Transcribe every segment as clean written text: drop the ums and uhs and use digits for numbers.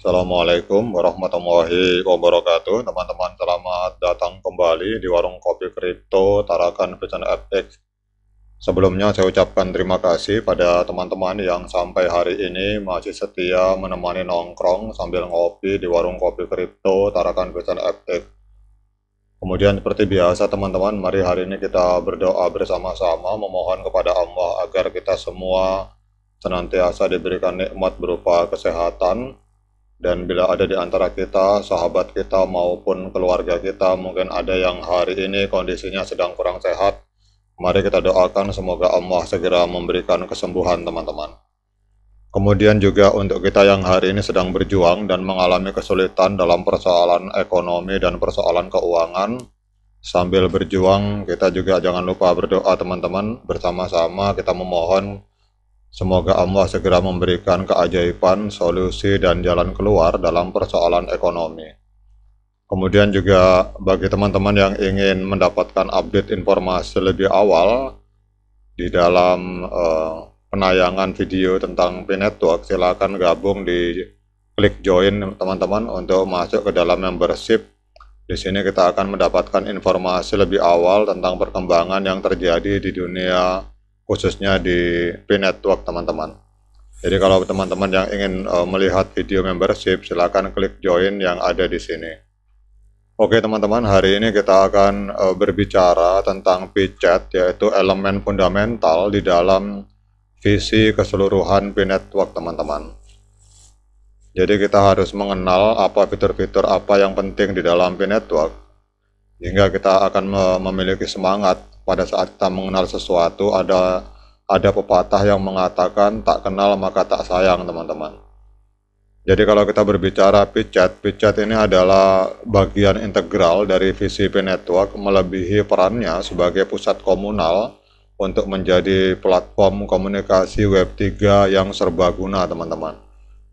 Assalamualaikum warahmatullahi wabarakatuh. Teman-teman, selamat datang kembali di warung kopi kripto Tarakan Vision FX. Sebelumnya saya ucapkan terima kasih pada teman-teman yang sampai hari ini masih setia menemani nongkrong sambil ngopi di warung kopi kripto Tarakan Vision FX. Kemudian seperti biasa teman-teman, mari hari ini kita berdoa bersama-sama memohon kepada Allah agar kita semua senantiasa diberikan nikmat berupa kesehatan. Dan bila ada di antara kita, sahabat kita maupun keluarga kita, mungkin ada yang hari ini kondisinya sedang kurang sehat, mari kita doakan semoga Allah segera memberikan kesembuhan teman-teman. Kemudian juga untuk kita yang hari ini sedang berjuang dan mengalami kesulitan dalam persoalan ekonomi dan persoalan keuangan, sambil berjuang kita juga jangan lupa berdoa teman-teman, bersama-sama kita memohon semoga Allah segera memberikan keajaiban, solusi, dan jalan keluar dalam persoalan ekonomi. Kemudian juga bagi teman-teman yang ingin mendapatkan update informasi lebih awal di dalam penayangan video tentang P-Network, silakan gabung di klik join teman-teman untuk masuk ke dalam membership. Di sini kita akan mendapatkan informasi lebih awal tentang perkembangan yang terjadi di dunia, khususnya di P-Network teman-teman. Jadi kalau teman-teman yang ingin melihat video membership, silakan klik join yang ada di sini. Oke teman-teman, hari ini kita akan berbicara tentang P-Chat, yaitu elemen fundamental di dalam visi keseluruhan P-Network teman-teman. Jadi kita harus mengenal apa fitur-fitur apa yang penting di dalam P-Network, hingga kita akan memiliki semangat pada saat kita mengenal sesuatu. Ada pepatah yang mengatakan tak kenal maka tak sayang teman-teman. Jadi kalau kita berbicara P-Chat ini adalah bagian integral dari visi P-Network, melebihi perannya sebagai pusat komunal untuk menjadi platform komunikasi Web 3 yang serbaguna teman-teman.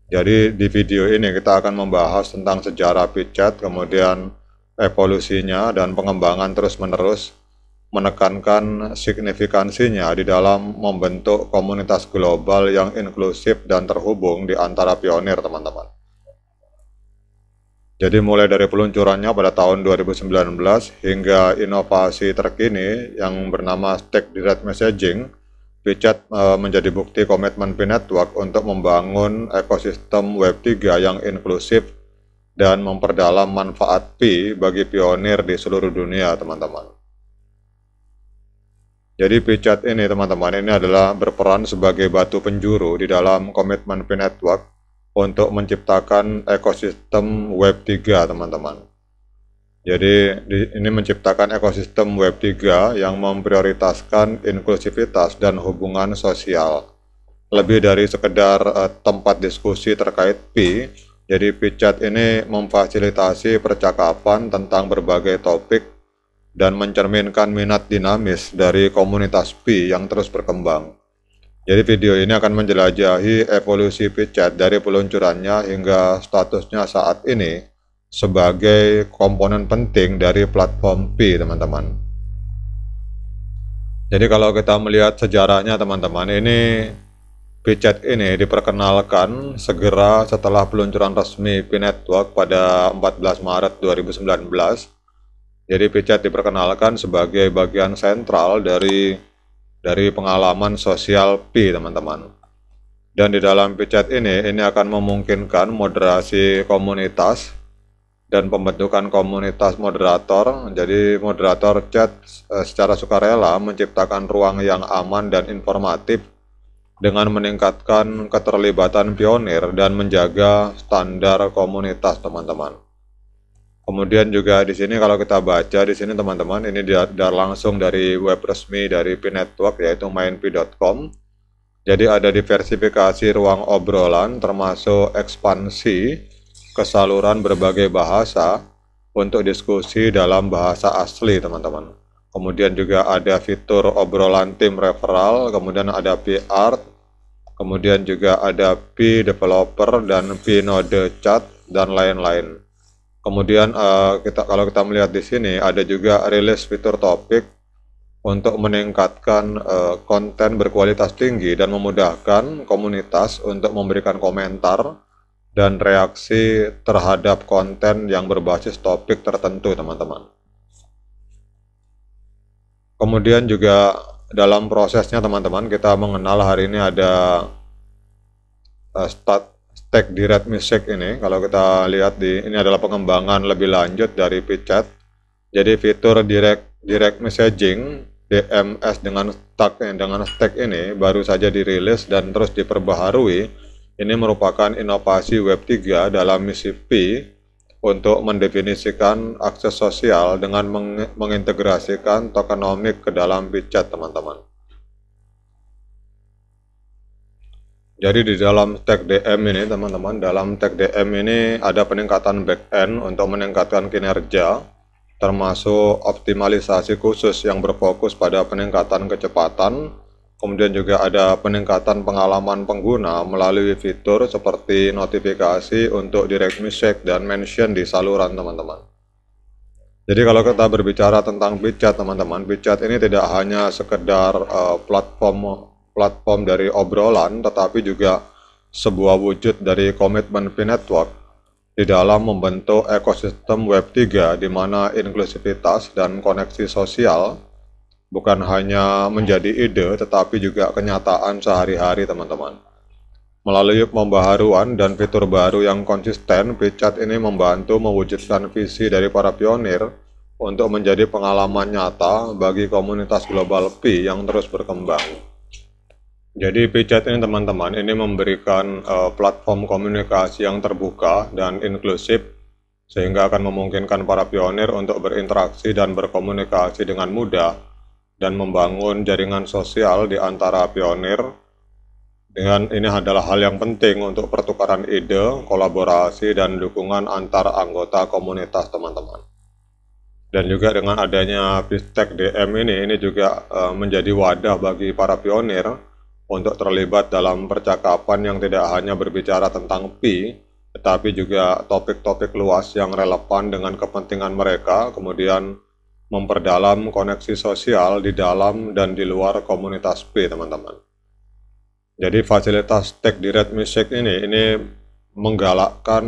Jadi di video ini kita akan membahas tentang sejarah P-Chat, kemudian evolusinya dan pengembangan terus-menerus, menekankan signifikansinya di dalam membentuk komunitas global yang inklusif dan terhubung di antara pionir teman-teman. Jadi mulai dari peluncurannya pada tahun 2019 hingga inovasi terkini yang bernama Stack Direct Messaging, P-Chat menjadi bukti komitmen P-Network untuk membangun ekosistem Web 3 yang inklusif dan memperdalam manfaat P bagi pionir di seluruh dunia teman-teman. Jadi P-Chat ini teman-teman, ini adalah berperan sebagai batu penjuru di dalam komitmen P-Network untuk menciptakan ekosistem Web 3 teman-teman. Jadi ini menciptakan ekosistem Web 3 yang memprioritaskan inklusivitas dan hubungan sosial. Lebih dari sekedar tempat diskusi terkait P, jadi P-Chat ini memfasilitasi percakapan tentang berbagai topik dan mencerminkan minat dinamis dari komunitas P yang terus berkembang. Jadi video ini akan menjelajahi evolusi P-Chat dari peluncurannya hingga statusnya saat ini sebagai komponen penting dari platform P teman-teman. Jadi kalau kita melihat sejarahnya teman-teman, ini P-Chat ini diperkenalkan segera setelah peluncuran resmi P-Network pada 14 Maret 2019. Jadi P-Chat diperkenalkan sebagai bagian sentral dari pengalaman sosial P teman-teman. Dan di dalam P-Chat ini akan memungkinkan moderasi komunitas dan pembentukan komunitas moderator. Jadi moderator chat secara sukarela menciptakan ruang yang aman dan informatif dengan meningkatkan keterlibatan pionir dan menjaga standar komunitas teman-teman. Kemudian juga di sini kalau kita baca di sini teman-teman, ini langsung dari web resmi dari P-Network, yaitu mainp.com. Jadi ada diversifikasi ruang obrolan termasuk ekspansi ke saluran berbagai bahasa untuk diskusi dalam bahasa asli teman-teman. Kemudian juga ada fitur obrolan tim referral, kemudian ada P-Art, kemudian juga ada P-Developer dan P-Node Chat dan lain-lain. Kemudian kalau kita melihat di sini ada juga rilis fitur topik untuk meningkatkan konten berkualitas tinggi dan memudahkan komunitas untuk memberikan komentar dan reaksi terhadap konten yang berbasis topik tertentu, teman-teman. Kemudian juga dalam prosesnya, teman-teman, kita mengenal hari ini ada stack direct message ini. Kalau kita lihat ini adalah pengembangan lebih lanjut dari PChat. Jadi fitur direct messaging DMS dengan stack ini baru saja dirilis dan terus diperbaharui. Ini merupakan inovasi Web3 dalam misi Pi untuk mendefinisikan akses sosial dengan mengintegrasikan tokenomic ke dalam PChat, teman-teman. Jadi di dalam stack DM ini, teman-teman, dalam stack DM ini ada peningkatan backend untuk meningkatkan kinerja, termasuk optimalisasi khusus yang berfokus pada peningkatan kecepatan. Kemudian juga ada peningkatan pengalaman pengguna melalui fitur seperti notifikasi untuk direct message dan mention di saluran, teman-teman. Jadi kalau kita berbicara tentang PChat, teman-teman, PChat ini tidak hanya sekedar platform dari obrolan, tetapi juga sebuah wujud dari komitmen Pi Network di dalam membentuk ekosistem Web3 di mana inklusivitas dan koneksi sosial bukan hanya menjadi ide, tetapi juga kenyataan sehari-hari, teman-teman. Melalui pembaharuan dan fitur baru yang konsisten, PChat ini membantu mewujudkan visi dari para pionir untuk menjadi pengalaman nyata bagi komunitas global Pi yang terus berkembang. Jadi PChat ini, teman-teman, ini memberikan platform komunikasi yang terbuka dan inklusif, sehingga akan memungkinkan para pionir untuk berinteraksi dan berkomunikasi dengan mudah dan membangun jaringan sosial di antara pionir. Dengan ini adalah hal yang penting untuk pertukaran ide, kolaborasi, dan dukungan antar anggota komunitas, teman-teman. Dan juga dengan adanya stack DM ini juga menjadi wadah bagi para pionir untuk terlibat dalam percakapan yang tidak hanya berbicara tentang Pi, tetapi juga topik-topik luas yang relevan dengan kepentingan mereka, kemudian memperdalam koneksi sosial di dalam dan di luar komunitas Pi, teman-teman. Jadi fasilitas stack direct message ini menggalakkan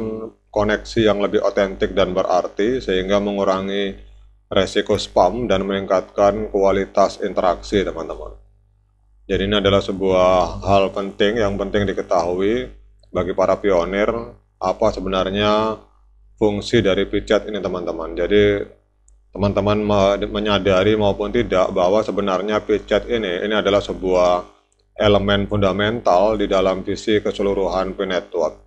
koneksi yang lebih otentik dan berarti, sehingga mengurangi resiko spam dan meningkatkan kualitas interaksi, teman-teman. Jadi ini adalah sebuah hal penting yang penting diketahui bagi para pionir, apa sebenarnya fungsi dari PChat ini, teman-teman. Jadi teman-teman menyadari maupun tidak bahwa sebenarnya PChat ini adalah sebuah elemen fundamental di dalam visi keseluruhan Pi Network.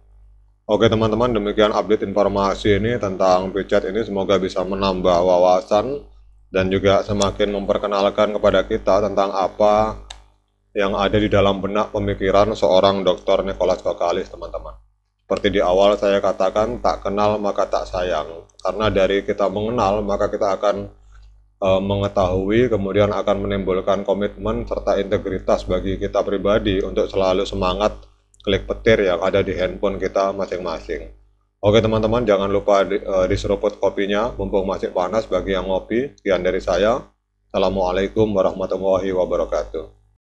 Oke, teman-teman, demikian update informasi ini tentang PChat ini. Semoga bisa menambah wawasan dan juga semakin memperkenalkan kepada kita tentang apa yang ada di dalam benak pemikiran seorang Dr. Nicholas Kokalis, teman-teman. Seperti di awal saya katakan, tak kenal maka tak sayang. Karena dari kita mengenal, maka kita akan mengetahui, kemudian akan menimbulkan komitmen serta integritas bagi kita pribadi untuk selalu semangat klik petir yang ada di handphone kita masing-masing. Oke, teman-teman, jangan lupa diseruput kopinya, mumpung masih panas bagi yang ngopi. Sekian dari saya. Assalamualaikum warahmatullahi wabarakatuh.